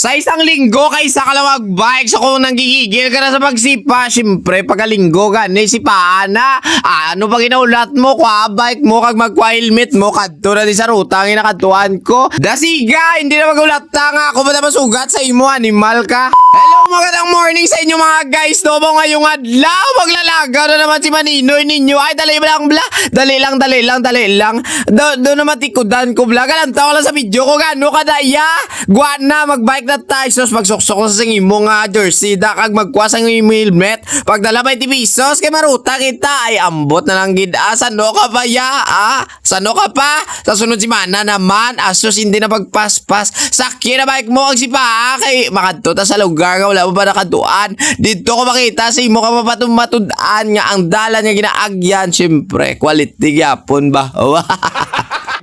Sa isang linggo, kaysa ka lang magbike. So kung nanggigigil ka na sa pagsipa, syempre, pagkalinggo gani, sipaan na. Ano pa ginaulat mo, kwa bike mo, kag magkwa-helmet mo, kadto na di sa ruta, ang inakatuan ko. Dasiga, hindi na magulata nga ako, ba masugat sa imo, animal ka? Hello, magandang morning sa inyo mga guys. Dobo ngayong adlaw, maglalagaw na naman si Maninoy ninyo. Ay, dali lang bla, dali lang. Doon naman tikudan ko bla, galantaw lang sa video ko, gano kadaya. Guwan na, magbike na tayo. Sos, magsuksok ko sa singin mo nga jersey, da kag magkuha sa imo helmet. Pagdala 20 pesos, kay maruta kita. Ay, ambot na lang gid. Sano ka pa ya? Sano ka pa? Sa sunod si Mana naman, asos hindi na pagpaspas. Sakya na bike mo, kag si pa, kay makadto ta sa lugar nga wala mo pa nakaduan. Dito ko makita sa imo ka mapatumatudan nga ang dala niya ginaagyan. Siyempre, quality gyapon ba?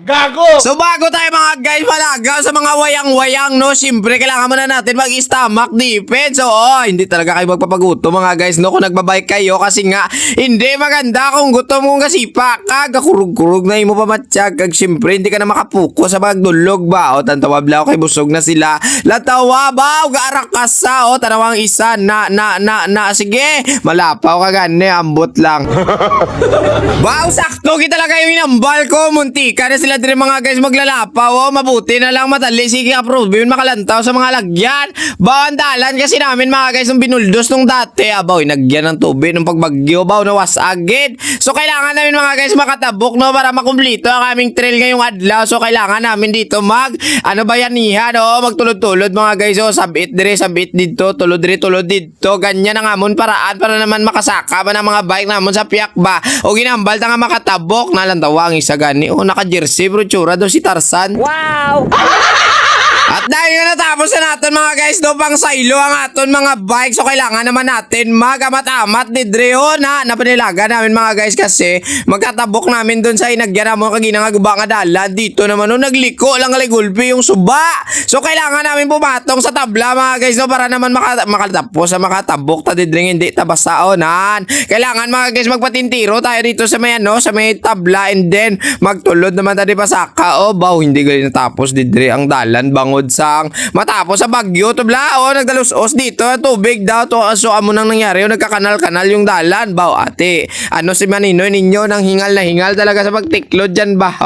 Gago! So bago tayo mga guys malaga sa mga wayang-wayang, no, siyempre kailangan muna natin mag-stomach defense. So hindi talaga kayo magpapagutom mga guys, no, kung nagbabike kayo, kasi nga hindi maganda kung gutom mong kasipa ka, kakurug-kurug na imo pa matsyag, kag siyempre hindi ka na makapuko sa pagdulog ba. Tantawa bla kay busog na sila. Latawa ba gaarak ka sa tanawang isa na sige, malapaw ka gani, ambot lang. Wow, sakto kita talaga yung inambal ko, muntika na sila dire mga guys maglalapaw. Mabuti na lang matali, sige approve yun makalantaw sa mga lagyan. Bawandalan kasi namin mga guys nung binuldos nung dati, abaw nagyan ng tubig nung pagbagyo, baw nawas agad. So kailangan namin mga guys makatabok, no, para makumplito ang aming trail ngayong adlaw. So kailangan namin dito bayanihan, magtulod-tulod mga guys. Sabit dire, sabit dito, tulod dire, tulod dito, ganyan ang amon paraan para naman makasaka ba ng mga bike namon sa piyak ba, o ginambal ta nga makatabok. Nalantawa ang isa gani, naka-jersey bro, tsura daw si Tarzan. Wow! At dahil nga natapos na natin mga guys, do pang saylo ang aton mga bike. So kailangan naman natin magamat-amat ni Dreo na napanilaga namin mga guys, kasi magkatabok namin dun sa inagyan mo kaginang agba nga dala. Dito naman nagliko lang kaligulpi yung suba. So kailangan namin pumatong sa tabla mga guys, no, para naman makatapos sa makatabok ta didring hindi tabasaonan. Kailangan mga guys magpatintiro tayo dito sa may sa may tabla, and then magtulod naman tayo pasaka. Baw hindi gali natapos didre ang dalan bango sang matapos sa bagyo to bla, nagdalos-os dito tubig daw to. So amo nang nangyari, nagkakanal-kanal yung dalan baw ate. Si Maninoy ninyo nang hingal na hingal talaga sa pagtiklod dyan ba?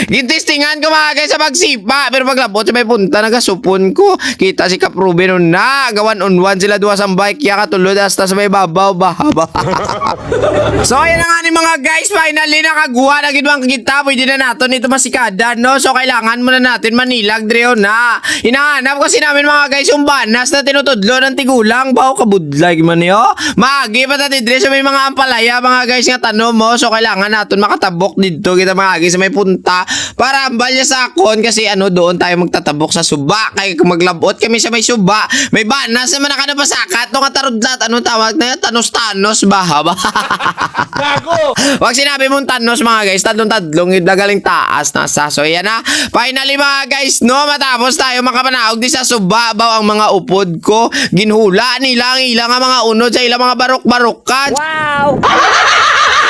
Gintistingan ko mga guys sa pagsipa, pero paglabot sa may punta nagasupon ko, kita si Kaprube nun na gawan on one sila duwa sa bike ya katulod hasta sa may babaw ba. So ayan na nga ni mga guys, finally nakaguha na gidwang kita, pwede na natin ito masikada, no. So kailangan muna natin manilag dreo na. Hinahanap kasi namin mga guys yung banas na tinutudlo ng tigulang baw, kabudlag man yo. Maagi pa tati dre sa may mga ampalaya mga guys nga tanong mo. So kailangan natin makatabok dito kita maagi sa may punta para ambal niya sa akon, kasi doon tayo magtatabok sa suba. Kaya kung maglabot kami sa may suba, may banas naman nakanapasakat no katarudlat, tawag na yun, tanos-tanos ba. Gago! Wag sinabi mong tanos mga guys, tadlong idagaling taas na sa. So yan na, finally mga guys, no, matapos tayo makapanaog di sa suba baw ang mga upod ko, ginhula nila ang ilang mga unod sa ilang mga barok-barokan. Wow!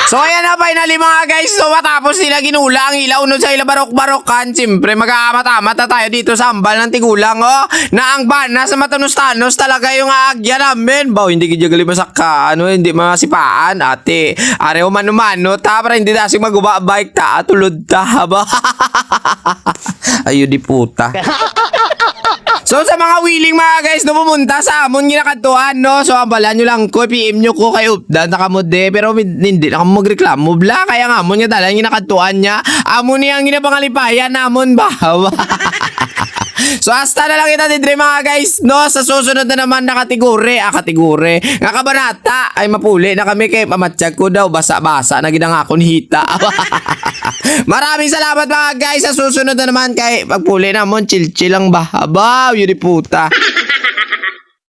So ayan na finally mga guys, so matapos nila ginula ang ilaw unod sa ilang barok-barokan, siyempre mag-aamat-amat na tayo dito sa ambal ng tigulang na ang banas sa matanos-tanos talaga yung aagya namin baw. Hindi gijagali masaka, hindi masipaan ate, areho mano-mano ta para hindi dasing maguba bike ta, tulod ta ba. Ayo di puta. So sa mga willing mga guys na pumunta sa amon ginakatuan, no, so ambalan nyo lang ko, PM nyo ko kay updan na kamude, pero hindi na kamo magreklamo bla, kaya nga amon nga dalan ginakatuan niya, amon niya ang ginapangalipayan namon ba. So hasta na lang kita didre mga guys, no, sa susunod na naman na kategori nga kabanata ay mapuli na kami kay pamatsyag ko daw basa-basa na ginang akon hita. Maraming salamat mga guys, sa susunod na naman kay pagpuli namon chill lang ba. Abaw, yun di puta.